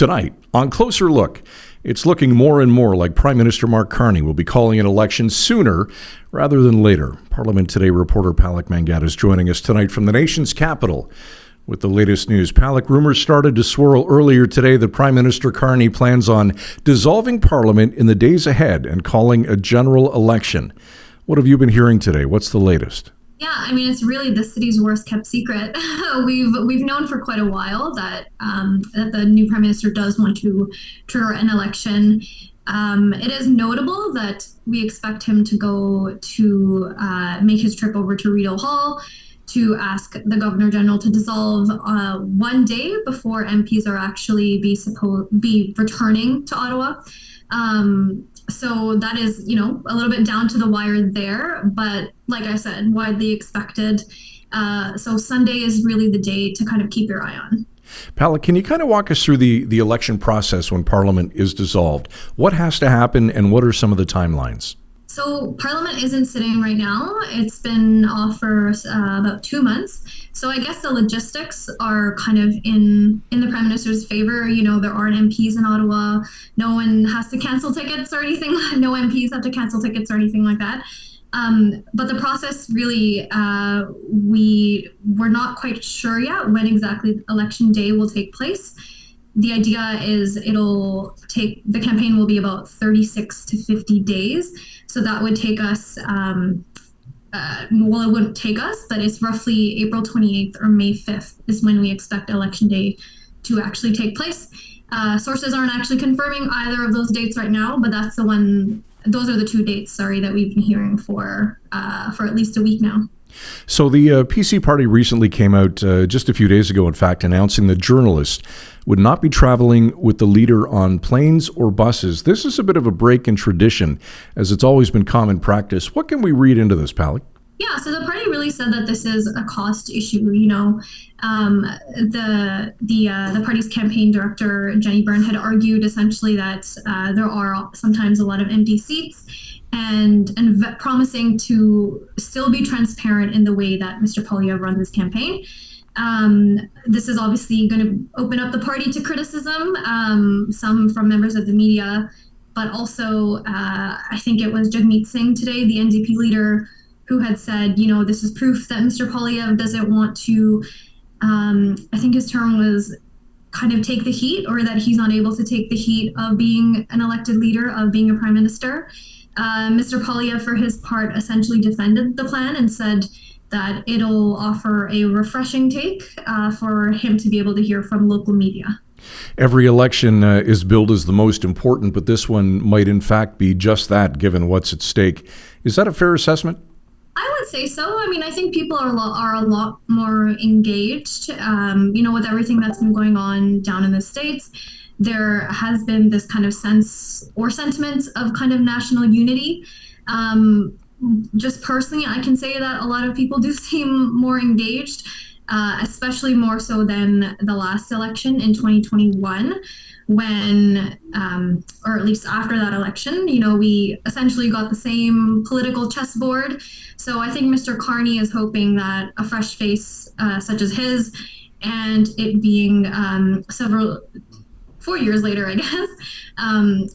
Tonight, on Closer Look, it's looking more and more like Prime Minister Mark Carney will be calling an election sooner rather than later. Parliament Today reporter Palak Mangat is joining us tonight from the nation's capital with the latest news. Palak, rumors started to swirl earlier today that Prime Minister Carney plans on dissolving Parliament in the days ahead and calling a general election. What have you been hearing today? What's the latest? Yeah, I mean, it's really the city's worst kept secret. We've known for quite a while that the new prime minister does want to trigger an election. It is notable that we expect him to go to make his trip over to Rideau Hall to ask the Governor General to dissolve one day before MPs are actually be returning to Ottawa. So that is, a little bit down to the wire there, but like I said, widely expected. So Sunday is really the day to kind of keep your eye on. Palak, can you kind of walk us through the election process when Parliament is dissolved? What has to happen and what are some of the timelines? So Parliament isn't sitting right now. It's been off for about 2 months. So I guess the logistics are kind of in the Prime Minister's favor. There aren't MPs in Ottawa. No one has to cancel tickets or anything. No MPs have to cancel tickets or anything like that. But the process really, we're not quite sure yet when exactly election day will take place. The idea is the campaign will be about 36 to 50 days. So that would take us, it wouldn't take us, but it's roughly April 28th or May 5th is when we expect election day to actually take place. Sources aren't actually confirming either of those dates right now, but those are the two dates, that we've been hearing for at least a week now. So the PC party recently came out just a few days ago, in fact, announcing that journalists would not be traveling with the leader on planes or buses. This is a bit of a break in tradition, as it's always been common practice. What can we read into this, Palak? Yeah, so the party really said that this is a cost issue. The party's campaign director, Jenny Byrne, had argued essentially that there are sometimes a lot of empty seats, and promising to still be transparent in the way that Mr. Poilievre runs his campaign. This is obviously going to open up the party to criticism, some from members of the media, but also I think it was Jagmeet Singh today, the NDP leader, who had said, this is proof that Mr. Poilievre doesn't want to, I think his term was kind of take the heat, or that he's not able to take the heat of being an elected leader, of being a prime minister. Mr. Poilievre, for his part, essentially defended the plan and said that it'll offer a refreshing take for him to be able to hear from local media. Every election is billed as the most important, but this one might in fact be just that, given what's at stake. Is that a fair assessment? I would say so. I mean, I think people are a lot more engaged, with everything that's been going on down in the States. There has been this kind of sense or sentiment of kind of national unity. Just personally, I can say that a lot of people do seem more engaged, especially more so than the last election in 2021, when, or at least after that election, we essentially got the same political chessboard. So I think Mr. Carney is hoping that a fresh face such as his, and it being 4 years later, I guess,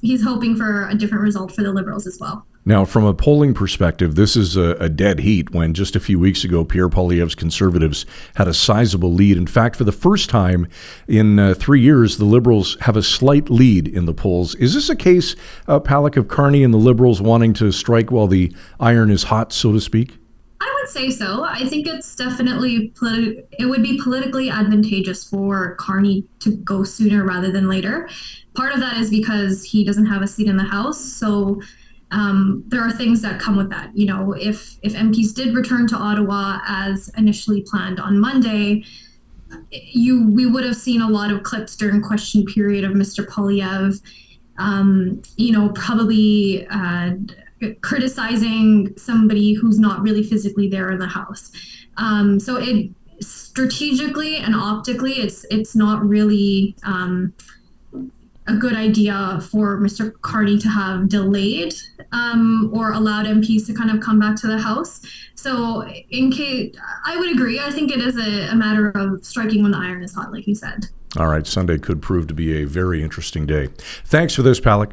he's hoping for a different result for the Liberals as well. Now, from a polling perspective, this is a dead heat when just a few weeks ago, Pierre Poilievre's Conservatives had a sizable lead. In fact, for the first time in 3 years, the Liberals have a slight lead in the polls. Is this a case, Palak, of Carney and the Liberals wanting to strike while the iron is hot, so to speak? I would say so. I think it's definitely it would be politically advantageous for Carney to go sooner rather than later. Part of that is because he doesn't have a seat in the House, so there are things that come with that. If MPs did return to Ottawa as initially planned on Monday, we would have seen a lot of clips during question period of Mr. Poilievre, probably criticizing somebody who's not really physically there in the House. So it strategically and optically, it's not really a good idea for Mr. Carney to have delayed or allowed MPs to kind of come back to the House. So in case, I would agree. I think it is a matter of striking when the iron is hot, like you said. All right, Sunday could prove to be a very interesting day. Thanks for this, Palak.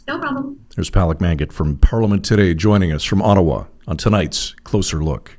No problem. There's Palak Mangat from Parliament Today joining us from Ottawa on tonight's Closer Look.